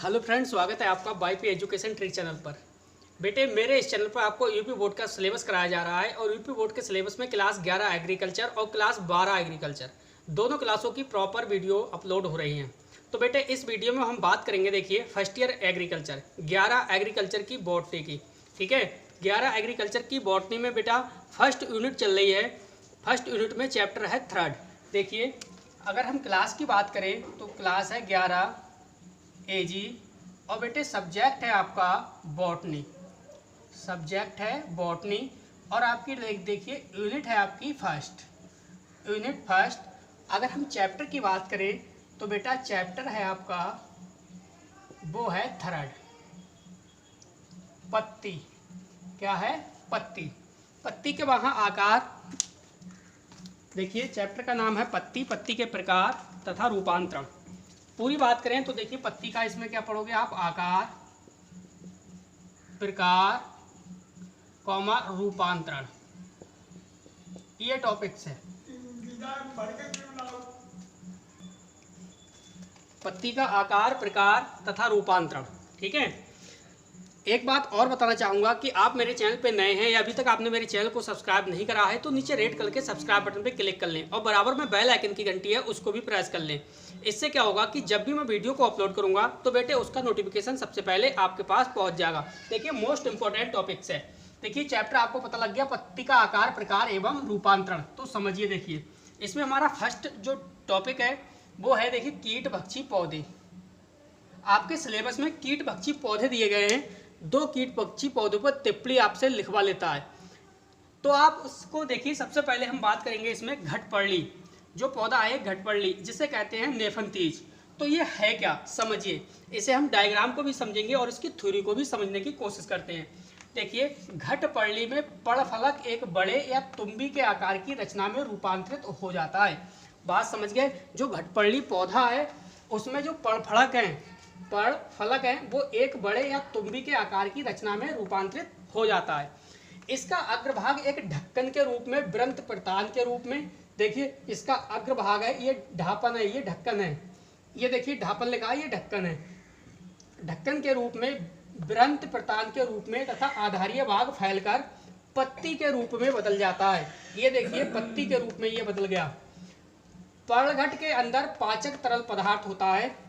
Hello friends, स्वागत है आपका वाईपी एजुकेशन ट्रिक चैनल पर। बेटे, मेरे इस चैनल पर आपको यूपी बोर्ड का सिलेबस कराया जा रहा है और यूपी बोर्ड के सिलेबस में क्लास 11 एग्रीकल्चर और क्लास 12 एग्रीकल्चर दोनों क्लासों की प्रॉपर वीडियो अपलोड हो रही हैं। तो बेटे, इस वीडियो में हम बात करेंगे, देखिए, फर्स्ट ईयर एग्रीकल्चर 11 एग्रीकल्चर की बॉटनी की। ठीक है, 11 एग्रीकल्चर की बॉटनी में बेटा फर्स्ट यूनिट चल रही है। फर्स्ट यूनिट में चैप्टर है थर्ड। देखिए, अगर हम क्लास की बात करें तो क्लास है 11 एजी और बेटे सब्जेक्ट है आपका बॉटनी। सब्जेक्ट है बॉटनी और आपकी देखिए यूनिट है आपकी फर्स्ट। Unit first. अगर हम चैप्टर की बात करें तो बेटा चैप्टर है आपका वो है थर्ड, पत्ती। क्या है? पत्ती। पत्ती के वहाँ आकार, देखिए चैप्टर का नाम है पत्ती। पत्ती के प्रकार तथा रूपांतरण। पूरी बात करें तो देखिए पत्ती का इसमें क्या पढ़ोगे आप? आकार, प्रकार, कॉमा, रूपांतरण। ये टॉपिक्स है। पत्ती का आकार, प्रकार तथा रूपांतरण। ठीक है, एक बात और बताना चाहूँगा कि आप मेरे चैनल पे नए हैं या अभी तक आपने मेरे चैनल को सब्सक्राइब नहीं करा है तो नीचे रेड कलर के सब्सक्राइब बटन पे क्लिक कर लें और बराबर में बेल आइकन की घंटी है उसको भी प्रेस कर लें। इससे क्या होगा कि जब भी मैं वीडियो को अपलोड करूँगा तो बेटे उसका नोटिफिकेशन सबसे पहले आपके पास पहुँच जाएगा। देखिए, मोस्ट इंपॉर्टेंट टॉपिक्स है। देखिए, चैप्टर आपको पता लग गया, पत्ती का आकार, प्रकार एवं रूपांतरण। तो समझिए, देखिए इसमें हमारा फर्स्ट जो टॉपिक है वो है, देखिए, कीट भक्षी पौधे। आपके सिलेबस में कीट भक्षी पौधे दिए गए हैं। 2 कीट भक्षी पौधों पर टिप्पणी आपसे लिखवा लेता है। तो आप उसको देखिए, सबसे पहले हम बात करेंगे इसमें घटपर्ली। जो पौधा है घटपर्ली, जिसे कहते हैं नेफंतीज। तो ये है क्या, समझिए। इसे हम डायग्राम को भी समझेंगे और इसकी थ्योरी को भी समझने की कोशिश करते हैं। देखिए, घटपर्ली में पड़फलक एक बड़े या तुम्बी के आकार की रचना में रूपांतरित हो जाता है। बात समझ गए? जो घटपर्ली पौधा है उसमें जो पड़फलक है वो एक बड़े या तुम्बी के आकार की रचना में रूपांतरित हो जाता है। इसका अग्रभाग एक ढक्कन के रूप में, वृंत प्रतान के रूप में, देखिए इसका अग्रभाग है, ये ढापन है, ये ढक्कन है। ये देखिए ढापन लिखा है, ये ढक्कन है। ढक्कन के रूप में, वृंत प्रतान के रूप में तथा आधारीय भाग फैलकर पत्ती के रूप में बदल जाता है। ये देखिए पत्ती के रूप में ये बदल गया। पर्णघट के अंदर पाचक तरल पदार्थ होता है।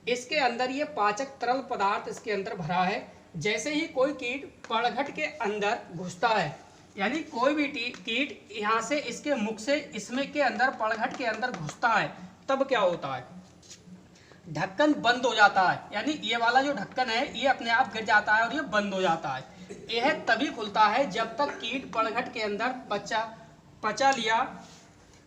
इसके अंदर ये पाचक तरल पदार्थ इसके अंदर भरा है। जैसे ही कोई कीट पर्णघट के अंदर घुसता है, यानी कोई भी कीट यहाँ से इसके मुख से इसमें के अंदर पर्णघट के अंदर घुसता है, तब क्या होता है? ढक्कन बंद हो जाता है। यानी ये वाला जो ढक्कन है ये अपने आप गिर जाता है और ये बंद हो जाता है। यह तभी खुलता है जब तक कीट पर्णघट के अंदर पचा लिया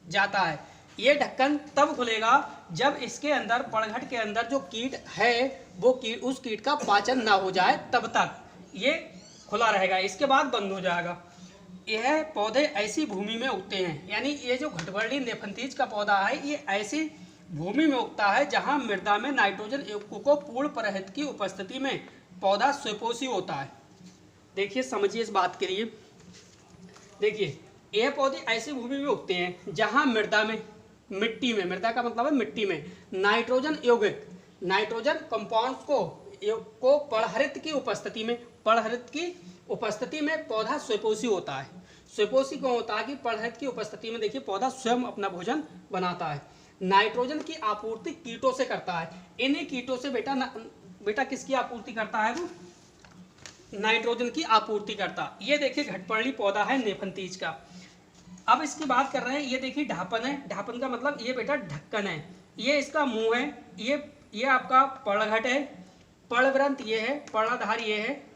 जाता है। ये ढक्कन तब खुलेगा जब इसके अंदर, पर्णघट के अंदर जो कीट है वो उस कीट का पाचन ना हो जाए, तब तक ये खुला रहेगा। इसके बाद बंद हो जाएगा। यह पौधे ऐसी भूमि में उगते हैं, यानी ये जो घटपर्ली नेफंतीज का पौधा है ये ऐसी भूमि में उगता है जहां मृदा में नाइट्रोजन युक्तों को पूर्ण परहित की उपस्थिति में पौधा स्वपोषी होता है। देखिए, समझिए इस बात के लिए। देखिए, यह पौधे ऐसी भूमि में उगते हैं जहां मृदा में, मिट्टी में, मृदा का मतलब है मिट्टी में, नाइट्रोजन यौगिक, नाइट्रोजन कंपाउंड्स को पर्णहरित की उपस्थिति में पौधा स्वपोषी होता है। स्वपोषी क्यों होता है? कि पर्णहरित की उपस्थिति में देखिए पौधा स्वयं अपना भोजन बनाता है। नाइट्रोजन की आपूर्ति कीटों से करता है। इन्हीं कीटों से बेटा किसकी आपूर्ति करता है? वो नाइट्रोजन की आपूर्ति करता। ये देखिए घटपर्ली पौधा है नेफंतीज का। अब इसकी बात कर रहे हैं, ये देखिए ढापन है। ढापन का मतलब ये बेटा ढक्कन है, ये इसका मुंह है, ये आपका पर्णघट है, पर्णवृंत ये है, पर्णाधार ये है।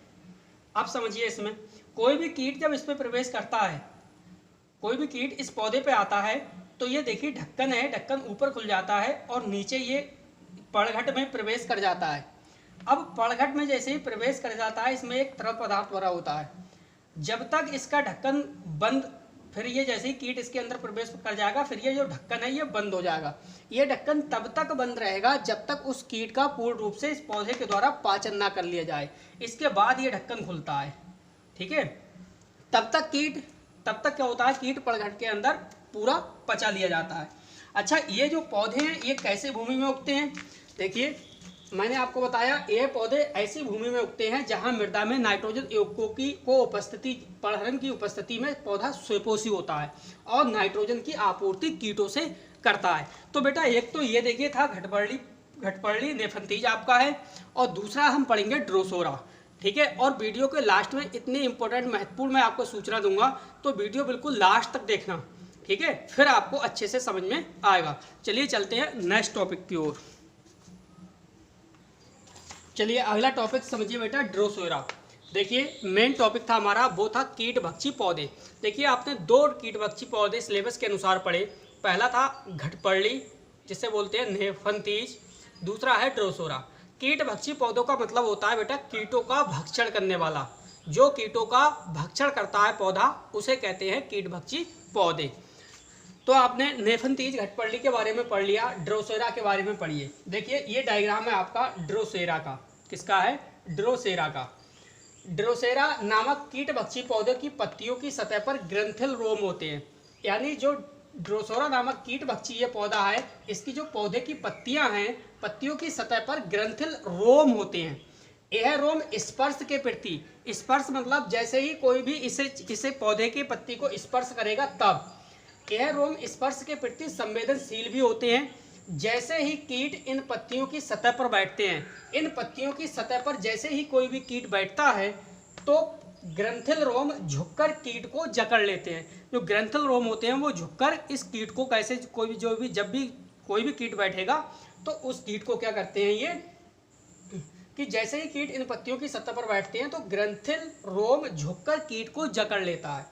अब समझिए, इसमें कोई भी कीट जब इस पे प्रवेश करता है, कोई भी कीट इस पौधे पे आता है तो ये देखिए ढक्कन है, ढक्कन ऊपर खुल जाता है और नीचे ये पर्णघट में प्रवेश कर जाता है। अब पर्णघट में जैसे ही प्रवेश कर जाता है, इसमें एक तरल पदार्थ भरा होता है। जब तक इसका ढक्कन बंद, फिर ये जैसे ही कीट इसके अंदर प्रवेश कर जाएगा, फिर ये जो ढक्कन है ये बंद हो जाएगा। ये ढक्कन तब तक बंद रहेगा जब तक उस कीट का पूर्ण रूप से इस पौधे के द्वारा पाचन ना कर लिया जाए। इसके बाद ये ढक्कन खुलता है। ठीक है, तब तक क्या होता है? कीट पर्णघट के अंदर पूरा पचा लिया जाता है। अच्छा, ये जो पौधे हैं ये कैसे भूमि में उगते हैं? देखिए, मैंने आपको बताया ये पौधे ऐसी भूमि में उगते हैं जहां मृदा में नाइट्रोजन यौगिकों की उपस्थिति परागण की उपस्थिति में पौधा स्वयंपोषी होता है और नाइट्रोजन की आपूर्ति कीटों से करता है। तो बेटा एक तो ये देखिए था घटपर्णी नेफंथीज आपका है, और दूसरा हम पढ़ेंगे ड्रोसोरा, ठीक है। और वीडियो के लास्ट में इतनी इंपॉर्टेंट महत्वपूर्ण मैं आपको सूचना दूंगा, तो वीडियो बिल्कुल लास्ट तक देखना, ठीक है, फिर आपको अच्छे से समझ में आएगा। चलिए चलते हैं नेक्स्ट टॉपिक की ओर। चलिए अगला टॉपिक समझिए बेटा, ड्रोसोरा। देखिए मेन टॉपिक था हमारा, वो था कीटभक्षी पौधे। देखिए आपने 2 कीटभक्षी पौधे सिलेबस के अनुसार पढ़े। पहला था घटपर्णी जिसे बोलते हैं नेफंथीज, दूसरा है ड्रोसोरा। कीटभक्षी पौधों का मतलब होता है बेटा कीटों का भक्षण करने वाला। जो कीटों का भक्षण करता है पौधा उसे कहते हैं कीटभक्षी पौधे। तो आपने नेफंथीज घटपर्णी के बारे में पढ़ लिया, ड्रोसोरा के बारे में पढ़िए। देखिए ये डायग्राम है आपका ड्रोसोरा का। किसका है? ड्रोसोरा का। ड्रोसोरा नामक कीटभक्षी पौधे की पत्तियों की सतह पर ग्रंथिल रोम होते हैं। यानी जो ड्रोसोरा नामक कीटभक्षी ये पौधा है, इसकी जो पौधे की पत्तियां हैं, पत्तियों की सतह पर ग्रंथिल रोम होते हैं। यह रोम स्पर्श के प्रति, स्पर्श मतलब जैसे ही कोई भी इसे पौधे की पत्ती को स्पर्श करेगा तब, यह रोम स्पर्श के प्रति संवेदनशील भी होते हैं। जैसे ही कीट इन पत्तियों की सतह पर बैठते हैं, इन पत्तियों की सतह पर जैसे ही कोई भी कीट बैठता है तो ग्रंथिल रोम झुककर कीट को जकड़ लेते हैं। जो ग्रंथिल रोम होते हैं वो झुककर इस कीट को कैसे जब भी कोई भी कीट बैठेगा तो उस कीट को क्या करते हैं ये, कि जैसे ही कीट इन पत्तियों की सतह पर बैठते हैं तो ग्रंथिल रोम झुककर कीट को जकड़ लेता है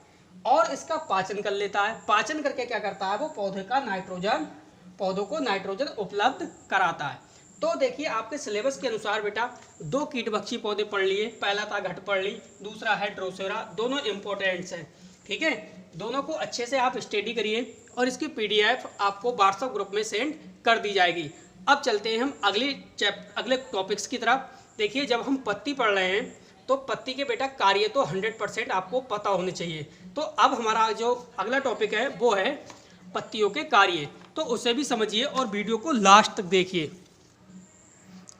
और इसका पाचन कर लेता है। पाचन करके क्या करता है वो पौधों को नाइट्रोजन उपलब्ध कराता है। तो देखिए आपके सिलेबस के अनुसार बेटा 2 कीटभक्षी पौधे पढ़ लिए। पहला था घटपर्णी, दूसरा है ड्रोसोरा। दोनों इंपॉर्टेंट्स हैं, ठीक है। दोनों को अच्छे से आप स्टडी करिए और इसकी PDF आपको व्हाट्सएप ग्रुप में सेंड कर दी जाएगी। अब चलते हैं हम अगले टॉपिक्स की तरफ। देखिए जब हम पत्ती पढ़ रहे हैं तो पत्ती के बेटा कार्य तो 100% आपको पता होने चाहिए। तो अब हमारा जो अगला टॉपिक है वो है पत्तियों के कार्य, तो उसे भी समझिए और वीडियो को लास्ट तक देखिए।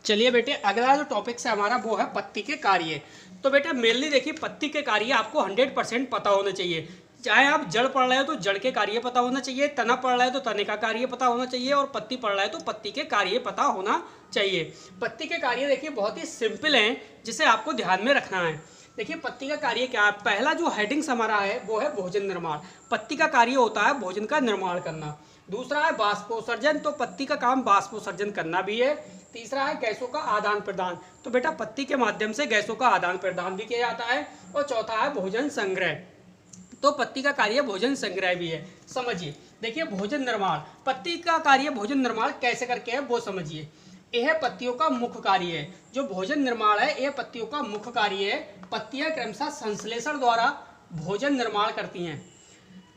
चलिए बेटे अगला जो टॉपिक है हमारा वो है पत्ती के कार्य। तो बेटा मेनली देखिए पत्ती के कार्य आपको 100% पता होना चाहिए। चाहे आप जड़ पढ़ रहे हो तो जड़ के कार्य पता होना चाहिए, तना पढ़ रहे हो तो तने का कार्य पता होना चाहिए, और पत्ती पढ़ रहे हो तो पत्ती के कार्य पता होना चाहिए। पत्ती के कार्य देखिए बहुत ही सिंपल हैं जिसे आपको ध्यान में रखना है। देखिए पत्ती का कार्य क्या है? पहला जो हेडिंग्स हमारा है वो है भोजन निर्माण। पत्ती का कार्य होता है भोजन का निर्माण करना। दूसरा है वाष्पोत्सर्जन, तो पत्ती का काम वाष्पोत्सर्जन करना भी है। तीसरा है गैसों का आदान प्रदान, तो बेटा पत्ती के माध्यम से गैसों का आदान प्रदान भी किया जाता है। और चौथा है भोजन संग्रह, तो पत्ती का कार्य भोजन संग्रह भी है। समझिए देखिए भोजन निर्माण, पत्ती का कार्य भोजन निर्माण कैसे करके है वो समझिए। यह पत्तियों का मुख्य कार्य है। जो भोजन निर्माण है यह पत्तियों का मुख्य कार्य है। पत्तियां क्रमशः संश्लेषण द्वारा भोजन निर्माण करती हैं।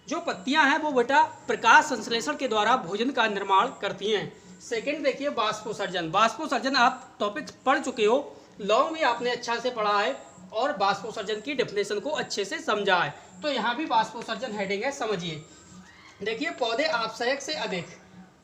जो पत्तियां हैं वो बेटा प्रकाश संश्लेषण के द्वारा भोजन का निर्माण करती हैं। सेकंड देखिए वाष्पोत्सर्जन। वाष्पोत्सर्जन आप टॉपिक पढ़ चुके हो, लॉन्ग भी आपने अच्छा से पढ़ा है और वाष्पोत्सर्जन की डेफिनेशन को अच्छे से समझा है। तो यहाँ भी वाष्पोत्सर्जन हेडिंग है, समझिए। देखिए पौधे आवश्यक से अधिक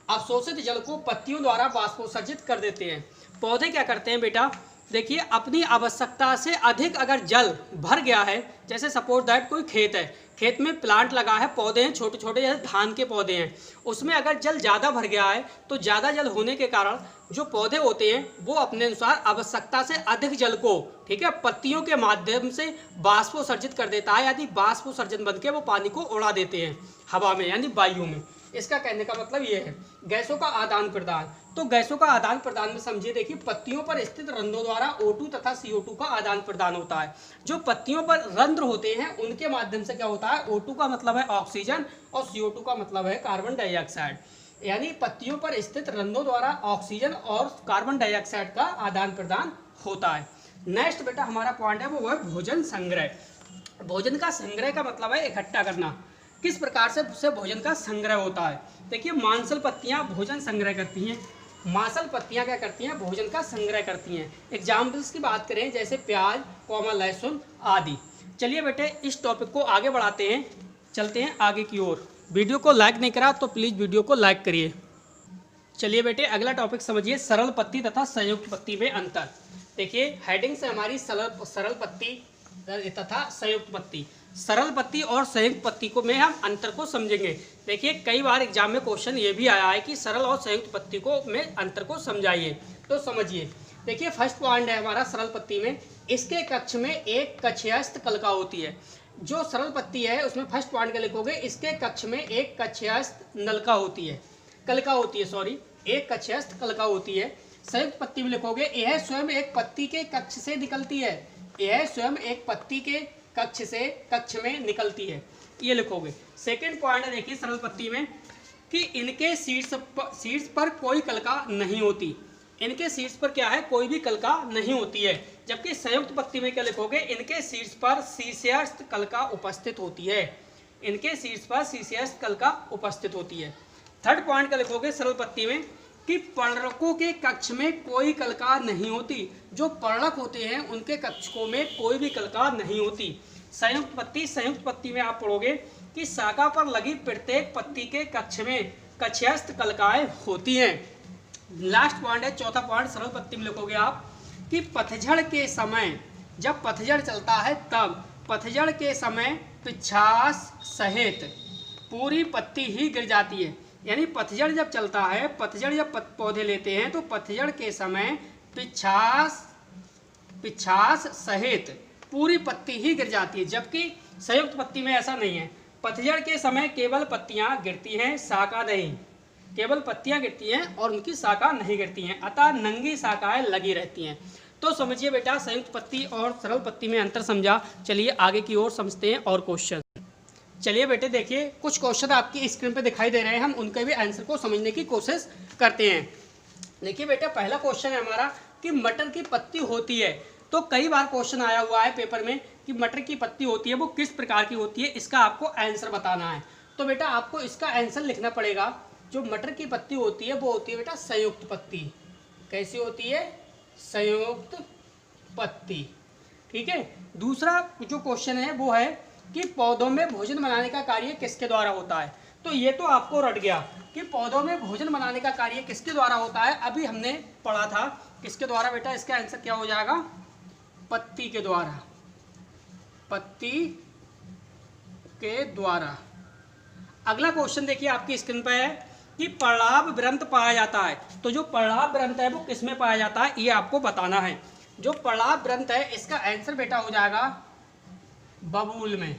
अवशोषित जल को पत्तियों द्वारा वाष्पोत्सर्जित कर देते हैं। पौधे क्या करते हैं बेटा, देखिए अपनी आवश्यकता से अधिक अगर जल भर गया है, जैसे सपोज दैट कोई खेत है, खेत में प्लांट लगा है, पौधे हैं छोटे छोटे जैसे धान के पौधे हैं, उसमें अगर जल ज़्यादा भर गया है तो ज़्यादा जल होने के कारण जो पौधे होते हैं वो अपने अनुसार आवश्यकता से अधिक जल को, ठीक है, पत्तियों के माध्यम से वाष्पोत्सर्जित कर देता है। यदि वाष्पोत्सर्जन बन के वो पानी को उड़ा देते हैं हवा में यानी वायु में। इसका कहने का मतलब ये है। गैसों का आदान प्रदान, तो गैसों का आदान प्रदान में समझिए देखिए पत्तियों पर स्थित रंध्रों द्वारा O2 तथा CO2 का आदान प्रदान होता है। जो पत्तियों पर रंध्र होते हैं उनके माध्यम से क्या होता है, O2 का मतलब है ऑक्सीजन और CO2 का मतलब है कार्बन डाइऑक्साइड। यानी पत्तियों पर स्थित रंध्रों द्वारा ऑक्सीजन और कार्बन डाइऑक्साइड का आदान प्रदान होता है। नेक्स्ट बेटा हमारा पॉइंट है वो है भोजन संग्रह। भोजन का संग्रह का मतलब है इकट्ठा करना। किस प्रकार से भोजन का संग्रह होता है? देखिए मांसल पत्तियां भोजन संग्रह करती हैं। मांसल पत्तियां क्या करती हैं, भोजन का संग्रह करती हैं। एग्जाम्पल्स की बात करें जैसे प्याज, लहसुन आदि। चलिए बेटे इस टॉपिक को आगे बढ़ाते हैं, चलते हैं आगे की ओर। वीडियो को लाइक नहीं करा तो प्लीज़ वीडियो को लाइक करिए। चलिए बेटे अगला टॉपिक समझिए, सरल पत्ती तथा संयुक्त पत्ती में अंतर। देखिए हेडिंग से हमारी सरल पत्ती तथा संयुक्त पत्ती, सरल पत्ती और संयुक्त पत्ती को में हम अंतर को समझेंगे। देखिए कई बार एग्जाम में क्वेश्चन ये भी आया है कि सरल और संयुक्त पत्ती को में अंतर को समझाइए, तो समझिए। देखिए फर्स्ट पॉइंट है हमारा सरल पत्ती में, इसके कक्ष में एक कक्षीयस्थ कलिका होती है। जो सरल पत्ती है उसमें फर्स्ट पॉइंट का लिखोगे, इसके कक्ष में एक कक्षीयस्थ नलिका होती है, कलिका होती है, सॉरी, एक कक्षीयस्थ कलिका होती है। संयुक्त पत्ती में लिखोगे, यह स्वयं एक पत्ती के कक्ष से निकलती है, यह स्वयं एक पत्ती के कक्ष में निकलती है, ये लिखोगे। सेकंड पॉइंट है देखिए सरल पत्ती में कि इनके शीर्ष पर कोई कलिका नहीं होती, इनके शीर्ष पर क्या है, कोई भी कलिका नहीं होती है। जबकि संयुक्त पत्ती में क्या लिखोगे, इनके शीर्ष पर शीर्षस्थ कलिका उपस्थित होती है, इनके शीर्ष पर शीर्षस्थ कलिका उपस्थित होती है। थर्ड पॉइंट का लिखोगे सरल पत्ती में कि पर्णकों के कक्ष में कोई कलिका नहीं होती, जो पर्णक होते हैं उनके कक्षों में कोई भी कलिका नहीं होती। संयुक्त पत्ती में आप पढ़ोगे कि शाखा पर लगी प्रत्येक पत्ती के कक्ष में कक्षीयस्थ कलिकाएं होती हैं। लास्ट पॉइंट है चौथा पॉइंट, सरल पत्ती में लिखोगे आप कि पतझड़ के समय, जब पतझड़ चलता है तब पतझड़ के समय पिच्छास सहित पूरी पत्ती ही गिर जाती है। यानी पतझड़ जब चलता है, पतझड़ जब पौधे लेते हैं तो पतझड़ के समय पिच्छास सहित पूरी पत्ती ही गिर जाती है। जबकि संयुक्त पत्ती में ऐसा नहीं है, पतझड़ के समय केवल पत्तियां गिरती हैं, शाखा नहीं, केवल पत्तियां गिरती हैं और उनकी शाखा नहीं गिरती हैं, अतः नंगी शाखाएं लगी रहती हैं। तो समझिए बेटा संयुक्त पत्ती और सरल पत्ती में अंतर समझा। चलिए आगे की ओर समझते हैं और क्वेश्चन। चलिए बेटे देखिए कुछ क्वेश्चन आपकी स्क्रीन पे दिखाई दे रहे हैं, हम उनके भी आंसर को समझने की कोशिश करते हैं। देखिए बेटा पहला क्वेश्चन है हमारा कि मटर की पत्ती होती है। तो कई बार क्वेश्चन आया हुआ है पेपर में कि मटर की पत्ती होती है वो किस प्रकार की होती है, इसका आपको आंसर बताना है। तो बेटा आपको इसका आंसर लिखना पड़ेगा, जो मटर की पत्ती होती है वो होती है बेटा संयुक्त पत्ती। कैसी होती है, संयुक्त पत्ती, ठीक है। दूसरा जो क्वेश्चन है वो है कि पौधों में भोजन बनाने का कार्य किसके द्वारा होता है। तो ये तो आपको रट गया कि पौधों में भोजन बनाने का कार्य किसके द्वारा होता है, अभी हमने पढ़ा था किसके द्वारा। बेटा इसका आंसर क्या हो जाएगा, पत्ती के द्वारा, पत्ती के द्वारा। अगला क्वेश्चन देखिए आपकी स्क्रीन पर है कि पर्णाभ ग्रंथ पाया जाता है। तो जो पर्णाभ ग्रंथ है वो किस में पाया जाता है, ये आपको बताना है। जो पर्णाभ ग्रंथ है इसका आंसर बेटा हो जाएगा बबूल में।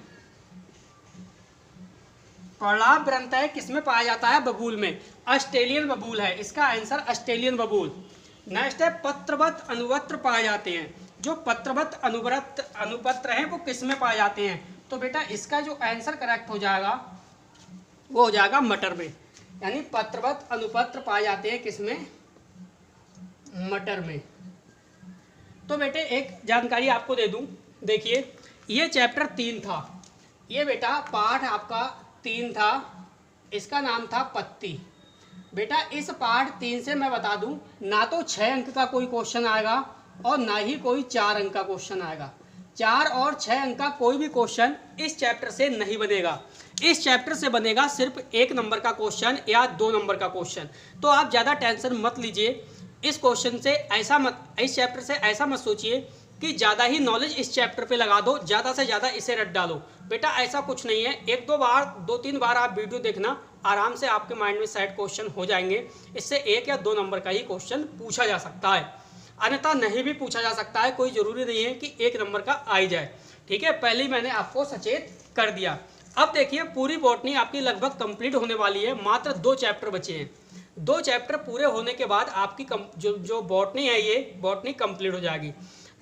पर्णाभ ग्रंथ है किस में पाया जाता है, बबूल में, ऑस्ट्रेलियन बबूल है, इसका आंसर ऑस्ट्रेलियन बबूल। नेक्स्ट है पत्रवत अनुपत्र पाए जाते हैं। जो पत्रवत अनुपत्र हैं वो किस में पाए जाते हैं। तो बेटा इसका जो आंसर करेक्ट हो जाएगा वो हो जाएगा मटर में, यानी पत्रवत अनुपत्र पाए जाते हैं किसमें, मटर में। तो बेटे एक जानकारी आपको दे दूं, देखिए ये चैप्टर 3 था, ये बेटा पाठ आपका 3 था, इसका नाम था पत्ती। बेटा इस पाठ 3 से मैं बता दूं ना तो 6 अंक का कोई क्वेश्चन आएगा और ना ही कोई 4 अंक का क्वेश्चन आएगा। 4 और 6 अंक का कोई भी क्वेश्चन इस चैप्टर से नहीं बनेगा। इस चैप्टर से बनेगा सिर्फ 1 नंबर का क्वेश्चन या 2 नंबर का क्वेश्चन। तो आप ज़्यादा टेंशन मत लीजिए इस क्वेश्चन से, ऐसा मत, इस चैप्टर से ऐसा मत सोचिए कि ज़्यादा ही नॉलेज इस चैप्टर पे लगा दो, ज़्यादा से ज़्यादा इसे रट डालो। बेटा ऐसा कुछ नहीं है, 2-3 बार आप वीडियो देखना, आराम से आपके माइंड में सेट क्वेश्चन हो जाएंगे। इससे 1 या 2 नंबर का ही क्वेश्चन पूछा जा सकता है, अन्यथा नहीं भी पूछा जा सकता है, कोई ज़रूरी नहीं है कि 1 नंबर का आ ही जाए, ठीक है। पहले ही मैंने आपको सचेत कर दिया। अब देखिए पूरी बॉटनी आपकी लगभग कंप्लीट होने वाली है, मात्र 2 चैप्टर बचे हैं। 2 चैप्टर पूरे होने के बाद आपकी जो बॉटनी है ये बॉटनी कंप्लीट हो जाएगी।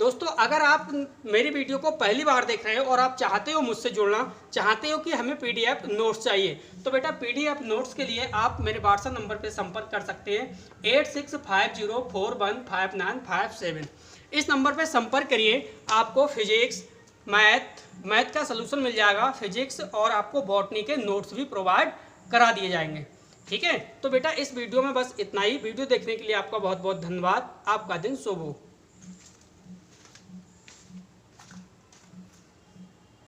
दोस्तों अगर आप मेरी वीडियो को पहली बार देख रहे हो और आप चाहते हो मुझसे जुड़ना, चाहते हो कि हमें PDF नोट्स चाहिए, तो बेटा PDF नोट्स के लिए आप मेरे व्हाट्सएप नंबर पर संपर्क कर सकते हैं 8650415957। इस नंबर पर संपर्क करिए, आपको फिजिक्स मैथ का सलूशन मिल जाएगा, फिजिक्स और आपको बॉटनी के नोट्स भी प्रोवाइड करा दिए जाएंगे, ठीक है। तो बेटा इस वीडियो में बस इतना ही। वीडियो देखने के लिए आपका बहुत बहुत धन्यवाद। आपका दिन शुभ हो।